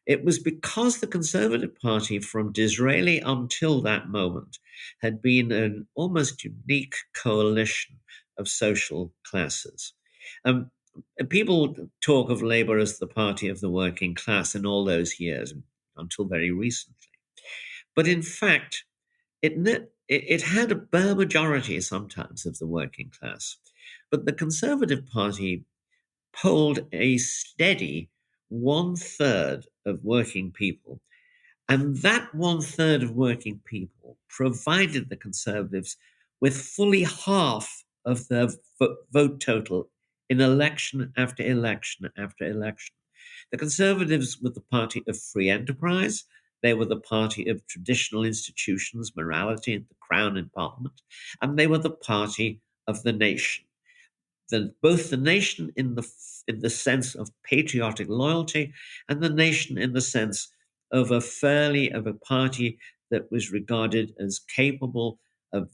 B: It was because the Conservative Party, from Disraeli until that moment, had been an almost unique coalition of social classes. People talk of Labour as the party of the working class in all those years, until very recently. But in fact, it had a bare majority sometimes of the working class. But the Conservative Party polled a steady 1/3 of working people. And that 1/3 of working people provided the Conservatives with fully half of their vote total in election after election after election. The Conservatives were the party of free enterprise. They were the party of traditional institutions, morality, and the Crown and Parliament. And they were the party of the nation. Both the nation in the sense of patriotic loyalty, and the nation in the sense of a party that was regarded as capable of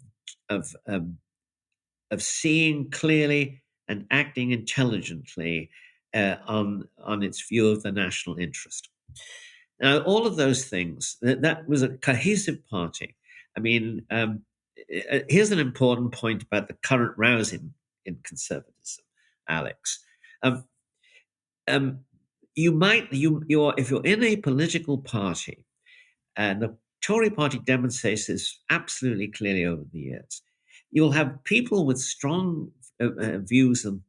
B: seeing clearly and acting intelligently on its view of the national interest. Now, all of those things, that was a cohesive party. I mean, here's an important point about the current rousing in conservatism, Alex. if you're in a political party, and the Tory party demonstrates this absolutely clearly over the years, you'll have people with strong views of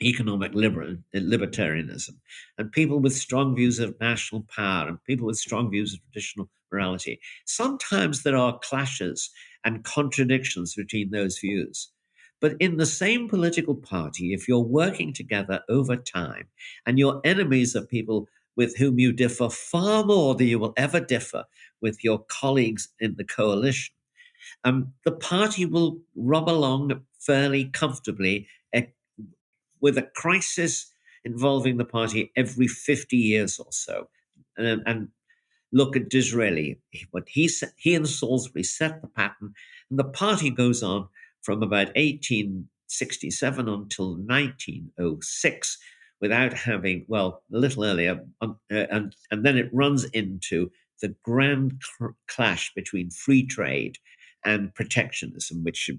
B: economic libertarianism, and people with strong views of national power, and people with strong views of traditional morality. Sometimes there are clashes and contradictions between those views. But in the same political party, if you're working together over time and your enemies are people with whom you differ far more than you will ever differ with your colleagues in the coalition, the party will rub along fairly comfortably with a crisis involving the party every 50 years or so. And look at Disraeli. He and Salisbury set the pattern, and the party goes on from about 1867 until 1906 without having, well, a little earlier, and then it runs into the grand clash between free trade and protectionism, which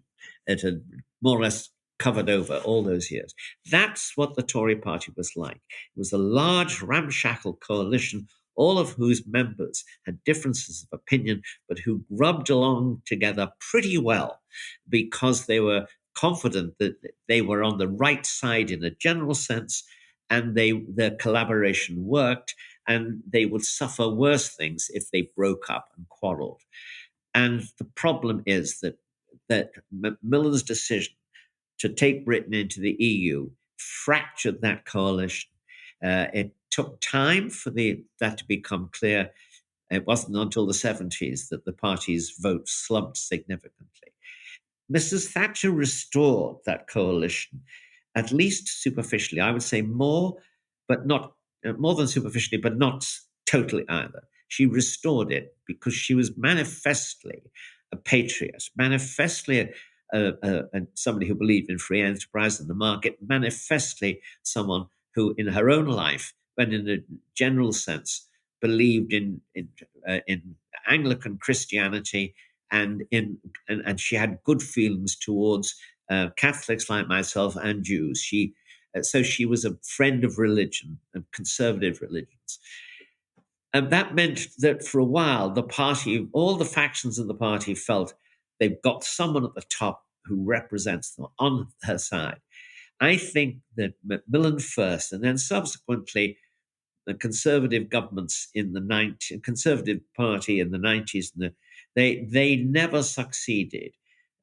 B: it had more or less covered over all those years. That's what the Tory party was like. It was a large, ramshackle coalition, all of whose members had differences of opinion, but who grubbed along together pretty well because they were confident that they were on the right side in a general sense, and their collaboration worked, and they would suffer worse things if they broke up and quarreled. And the problem is that Macmillan's decision to take Britain into the EU fractured that coalition. It took time for that to become clear. It wasn't until the 70s that the party's vote slumped significantly. Mrs. Thatcher restored that coalition, at least superficially. I would say more, but not more than superficially, but not totally either. She restored it because she was manifestly a patriot, manifestly somebody who believed in free enterprise and the market, manifestly someone who, in her own life, but in a general sense, believed in Anglican Christianity, and she had good feelings towards Catholics like myself and Jews. So she was a friend of religion, of conservative religions. And that meant that for a while, the party, all the factions of the party felt they've got someone at the top who represents them on her side. I think that Macmillan first, and then subsequently the conservative governments in the Conservative Party in the 90s, they never succeeded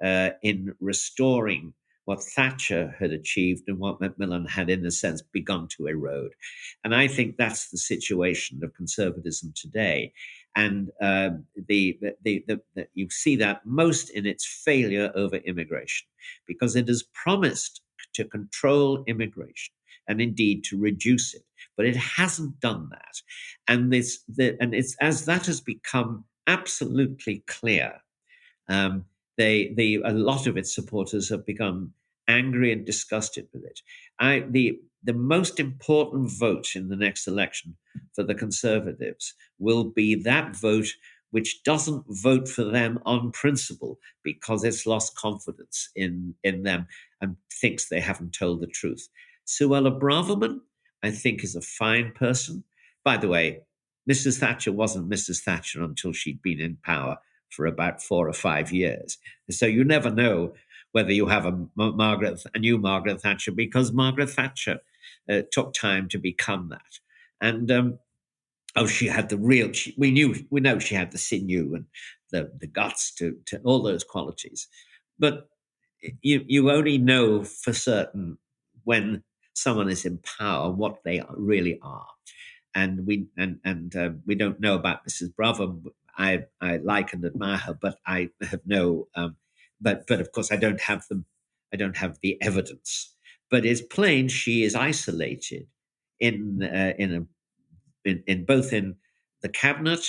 B: in restoring what Thatcher had achieved and what Macmillan had, in a sense, begun to erode. And I think that's the situation of conservatism today. And you see that most in its failure over immigration, because it has promised to control immigration and indeed to reduce it, but it hasn't done that. And it's as that has become absolutely clear. A lot of its supporters have become angry and disgusted with it. The most important vote in the next election for the Conservatives will be that vote which doesn't vote for them on principle because it's lost confidence in them and thinks they haven't told the truth. Suella Braverman, I think, is a fine person. By the way, Mrs. Thatcher wasn't Mrs. Thatcher until she'd been in power for about 4 or 5 years. So you never know whether you have a new Margaret Thatcher, because Margaret Thatcher took time to become that. And she had the real. We know she had the sinew and the guts to all those qualities, but you only know for certain when someone is in power what they really are, and we don't know about Mrs. Braverman. I like and admire her, but I have no. But of course I don't have them. I don't have the evidence. But it's plain she is isolated in both in the cabinet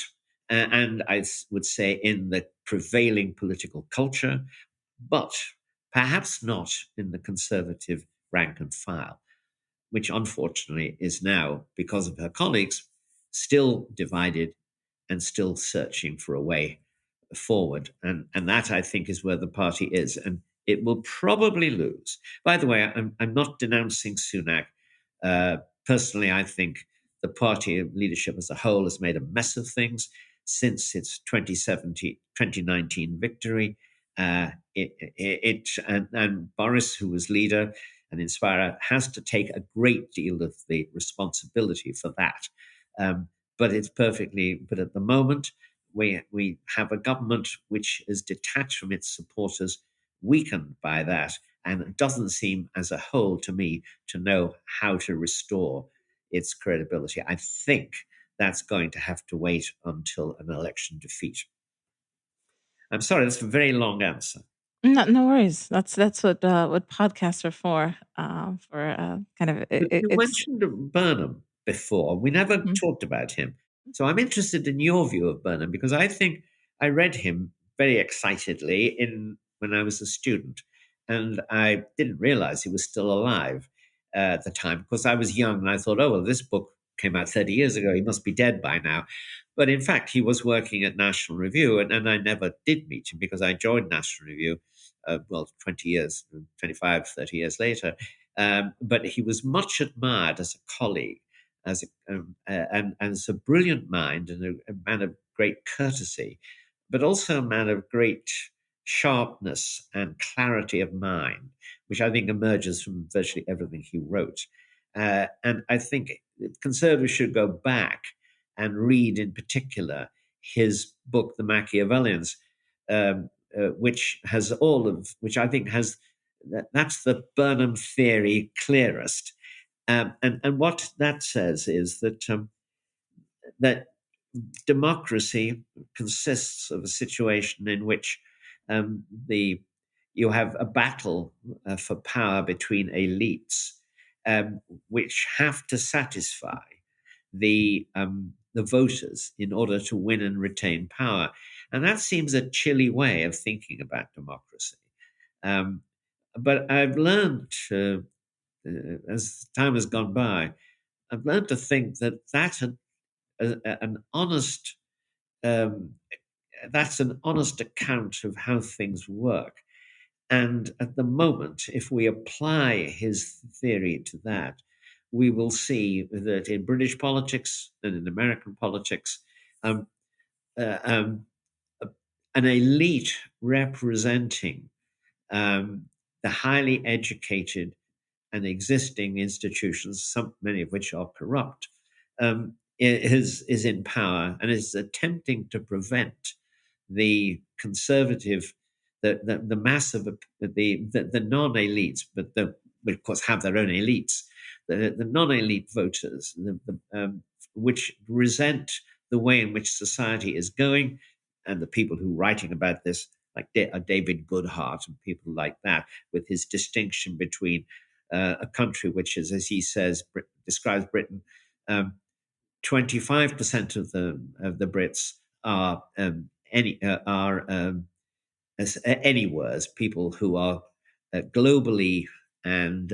B: and I would say in the prevailing political culture, but perhaps not in the conservative rank and file, which unfortunately is now, because of her colleagues, still divided and still searching for a way forward. And that, I think, is where the party is. And it will probably lose. By the way, I'm not denouncing Sunak. Personally, I think the party leadership as a whole has made a mess of things since its 2019 victory. And Boris, who was leader and inspirer, has to take a great deal of the responsibility for that. But at the moment, we have a government which is detached from its supporters, weakened by that, and it doesn't seem as a whole to me to know how to restore its credibility. I think that's going to have to wait until an election defeat. I'm sorry, that's a very long answer.
A: No worries. That's what podcasts are for. Kind of
B: But you
A: it's.
B: mentioned Burnham before. We never
A: Mhm.
B: talked about him. So I'm interested in your view of Burnham because I think I read him very excitedly in when I was a student, and I didn't realize he was still alive at the time. Of course, I was young and I thought, oh, well, this book came out 30 years ago. He must be dead by now. But in fact, he was working at National Review, and I never did meet him because I joined National Review, 20 years, 25, 30 years later. But he was much admired as a colleague, and as a brilliant mind and a man of great courtesy, but also a man of great sharpness and clarity of mind, which I think emerges from virtually everything he wrote. And I think conservatives should go back and read, in particular, his book, The Machiavellians, which I think has that's the Burnham theory clearest. And what that says is that democracy consists of a situation in which the you have a battle for power between elites, which have to satisfy the voters in order to win and retain power, and that seems a chilly way of thinking about democracy. Um, but I've learned, as time has gone by, I've learned to think that an honest um, that's an honest account of how things work. And at the moment, if we apply his theory to that, we will see that in British politics and in American politics, um, uh, um, an elite representing the highly educated and existing institutions, many of which are corrupt, is in power and is attempting to prevent the conservative, the mass of the non-elites, but we of course have their own elites, the non-elite voters, which resent the way in which society is going, and the people who are writing about this, like David Goodhart and people like that, with his distinction between a country which is, as he says, describes Britain, 25% of the Brits are anywheres, people who are globally and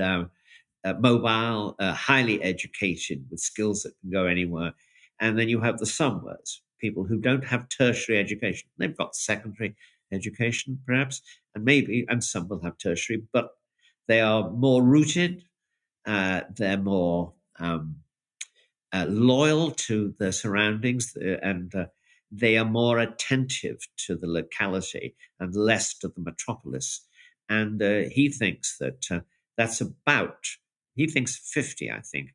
B: mobile, highly educated with skills that can go anywhere. And then you have the somewheres, people who don't have tertiary education. They've got secondary education, perhaps, and some will have tertiary, but they are more rooted, they're more loyal to their surroundings, and they are more attentive to the locality and less to the metropolis. And he thinks that's about, he thinks 50, I think,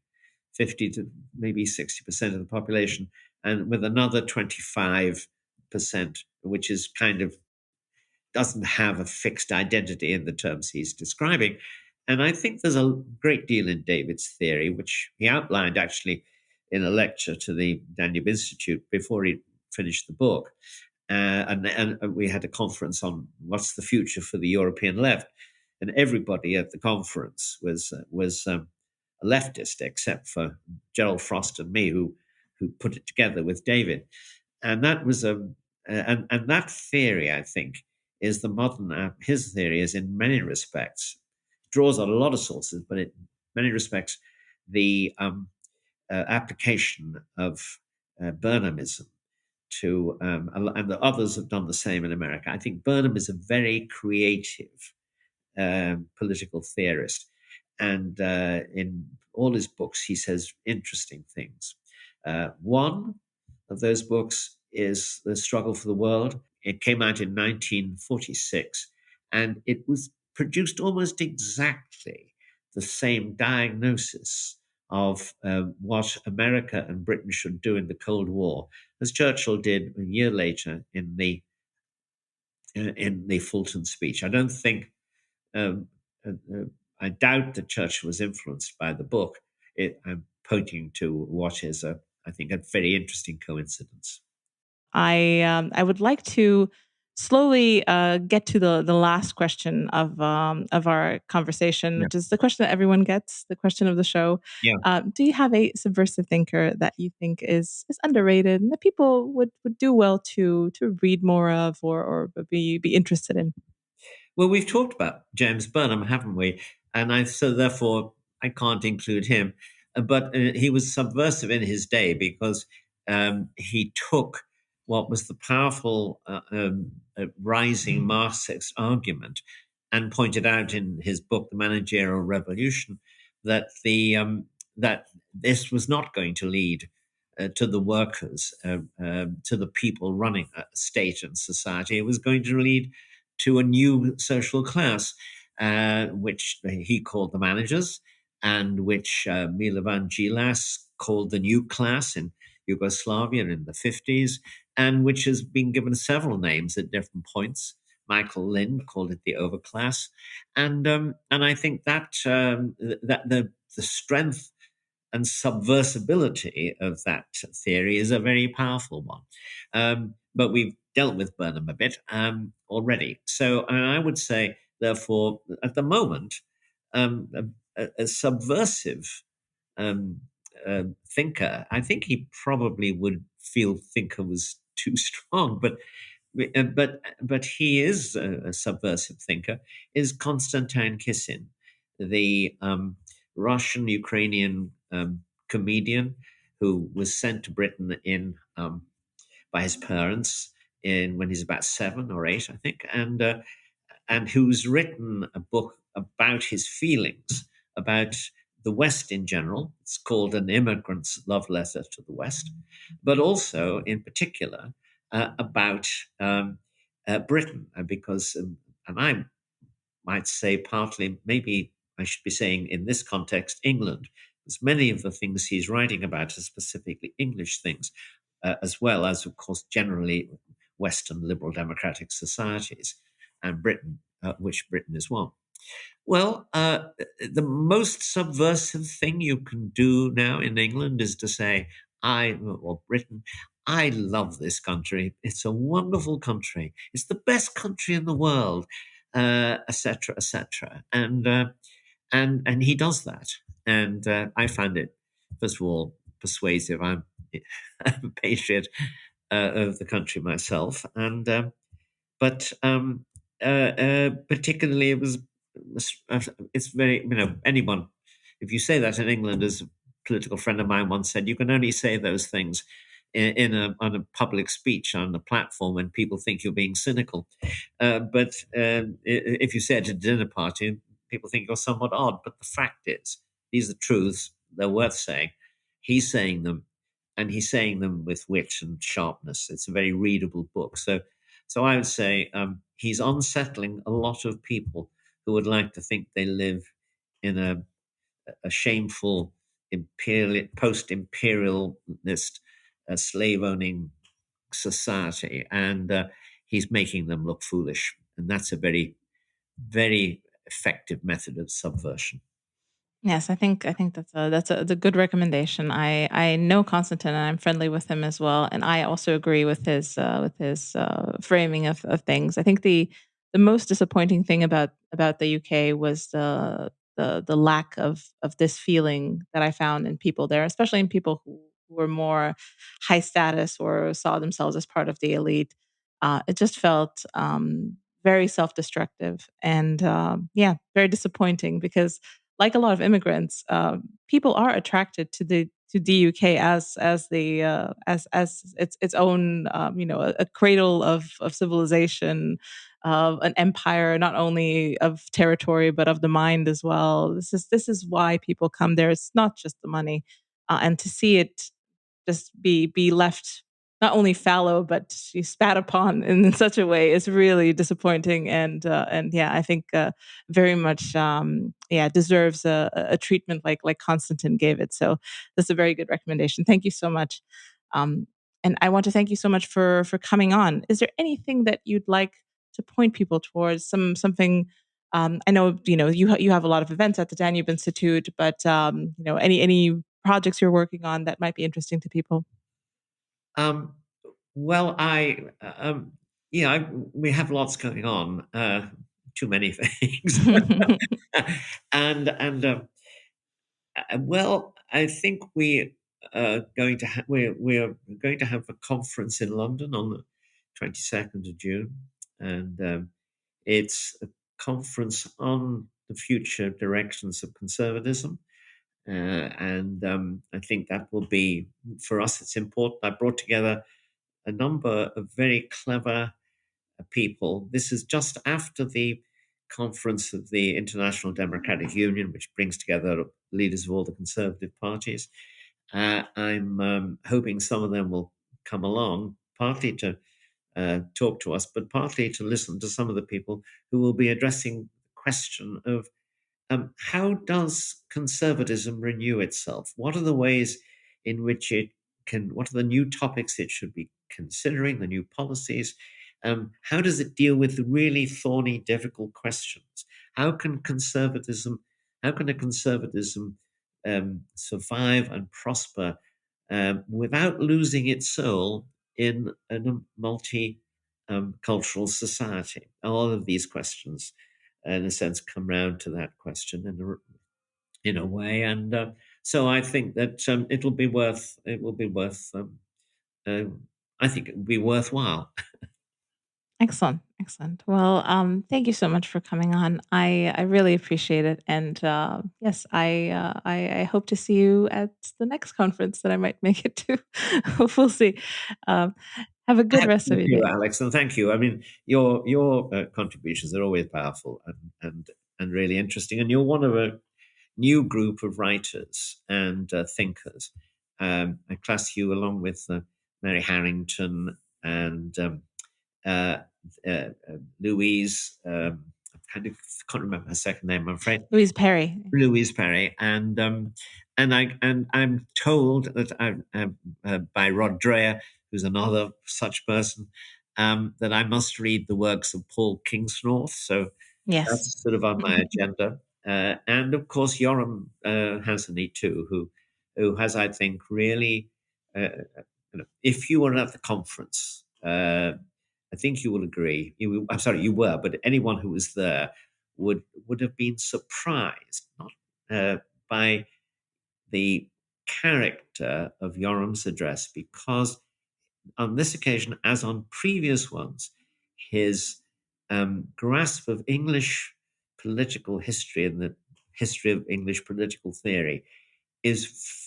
B: 50 to maybe 60% of the population, and with another 25%, which is kind of doesn't have a fixed identity in the terms he's describing. And I think there's a great deal in David's theory, which he outlined actually in a lecture to the Danube Institute before he finished the book. And we had a conference on what's the future for the European left. And everybody at the conference was a leftist, except for Gerald Frost and me, who put it together with David. And that was and that theory, I think, is the modern. His theory is, in many respects, draws on a lot of sources, but in many respects, the application of Burnhamism to, and the others have done the same in America. I think Burnham is a very creative political theorist, and in all his books, he says interesting things. One of those books is The Struggle for the World. It came out in 1946, and it was produced almost exactly the same diagnosis of what America and Britain should do in the Cold War as Churchill did a year later in the Fulton speech. I don't think um, I doubt that Churchill was influenced by the book. I'm pointing to what is I think, a very interesting coincidence.
A: I would like to slowly get to the last question of our conversation,
B: Yeah.
A: which is the question that everyone gets, the question of the show.
B: Yeah.
A: Do you have a subversive thinker that you think is underrated and that people would do well to read more of or be interested in?
B: Well, we've talked about James Burnham, haven't we? And so therefore I can't include him. But he was subversive in his day because he took what was the powerful rising Marxist argument and pointed out in his book, The Managerial Revolution, that that this was not going to lead to the workers, to the people running a state and society. It was going to lead to a new social class, which he called the managers, and which Milovan Gilas called the new class in Yugoslavia in the 50s, and which has been given several names at different points. Michael Lind called it the overclass, and I think that that the strength and subversibility of that theory is a very powerful one. But we've dealt with Burnham a bit already. So I would say, therefore, at the moment, um, a subversive um, thinker, I think he probably would feel thinker was too strong, but he is a subversive thinker, is Konstantin Kisin, the Russian Ukrainian comedian who was sent to Britain in by his parents in when he's about 7 or 8, I think, and who's written a book about his feelings about the West in general. It's called An Immigrant's Love Letter to the West, but also, in particular, about Britain, because, and I might say partly, maybe I should be saying in this context, England, because many of the things he's writing about are specifically English things, as well as, of course, generally Western liberal democratic societies, and Britain, which Britain is one. Well, the most subversive thing you can do now in England is to say, or Britain, I love this country. It's a wonderful country. It's the best country in the world, etc., etc. And he does that, and I find it, first of all, persuasive. I'm a patriot of the country myself, and but particularly it's very, anyone, if you say that in England, as a political friend of mine once said, you can only say those things on a public speech on a platform when people think you're being cynical, but if you say it at a dinner party, people think you're somewhat odd. But the fact is, these are truths, they're worth saying. He's saying them, and he's saying them with wit and sharpness. It's a very readable book. So I would say he's unsettling a lot of people who would like to think they live in a shameful post-imperialist, slave-owning society, and he's making them look foolish. And that's a very, very effective method of subversion.
A: Yes, I think that's a good recommendation. I know Constantine and I'm friendly with him as well, and I also agree with his framing of things. I think the most disappointing thing about the UK was the lack of this feeling that I found in people there, especially in people who were more high status or saw themselves as part of the elite. It just felt very self destructive and yeah, very disappointing because like a lot of immigrants, people are attracted to the UK as the as its own a cradle of civilization, of an empire, not only of territory but of the mind as well. This is why people come there. It's not just the money, and to see it just be left not only fallow but she spat upon in such a way is really disappointing, and yeah, I think very much yeah, deserves a treatment like Constantine gave it. So that's a very good recommendation. Thank you so much. um, and I want to thank you so much for coming on. Is there anything that you'd like to point people towards, something? I know you have a lot of events at the Danube Institute, but any projects you're working on that might be interesting to people?
B: Um, well, we have lots going on, too many things, and well, I think we're going to have a conference in London on the 22nd of June, and it's a conference on the future directions of conservatism. And I think that will be, for us, it's important. I brought together a number of very clever people. This is just after the conference of the International Democratic Union, which brings together leaders of all the conservative parties. I'm hoping some of them will come along, partly to talk to us, but partly to listen to some of the people who will be addressing the question of how does conservatism renew itself? What are the ways in which what are the new topics it should be considering, the new policies? How does it deal with the really thorny, difficult questions? How can a conservatism survive and prosper without losing its soul in a multi-cultural society? All of these questions, in a sense, come round to that question in a way, and so I think that it will be worth. I think it will be worthwhile.
A: Excellent, excellent. Well, thank you so much for coming on. I really appreciate it, and yes, I hope to see you at the next conference that I might make it to. We'll see. Um, have a good rest of
B: Thank
A: your
B: you,
A: day.
B: Alex, and thank you. I mean, your contributions are always powerful and really interesting, and you're one of a new group of writers and thinkers. I class you along with Mary Harrington and uh, Louise. I kind of can't remember her second name, I'm afraid.
A: Louise Perry.
B: Louise Perry, and I'm told that by Rod Dreher, who's another such person, that I must read the works of Paul Kingsnorth. So
A: Yes.
B: that's sort of on my agenda, and of course Yoram Hansony too, who has, I think, really, if you were at the conference, I think you will agree. I'm sorry, you were, but anyone who was there would have been surprised not by the character of Yoram's address, because on this occasion, as on previous ones, his grasp of English political history and the history of English political theory is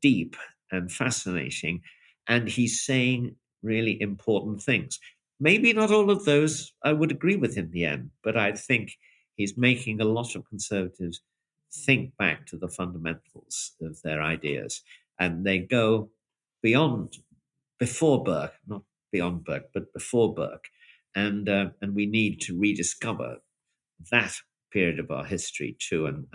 B: deep and fascinating, and he's saying really important things. Maybe not all of those I would agree with in the end, but I think he's making a lot of conservatives think back to the fundamentals of their ideas, and they go beyond, before Burke, not beyond Burke, but before Burke, and we need to rediscover that period of our history too, and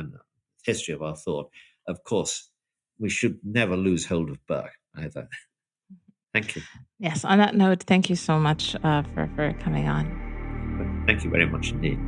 B: history of our thought. Of course, we should never lose hold of Burke either. Thank you.
A: Yes. On that note, thank you so much for coming on.
B: Thank you very much indeed.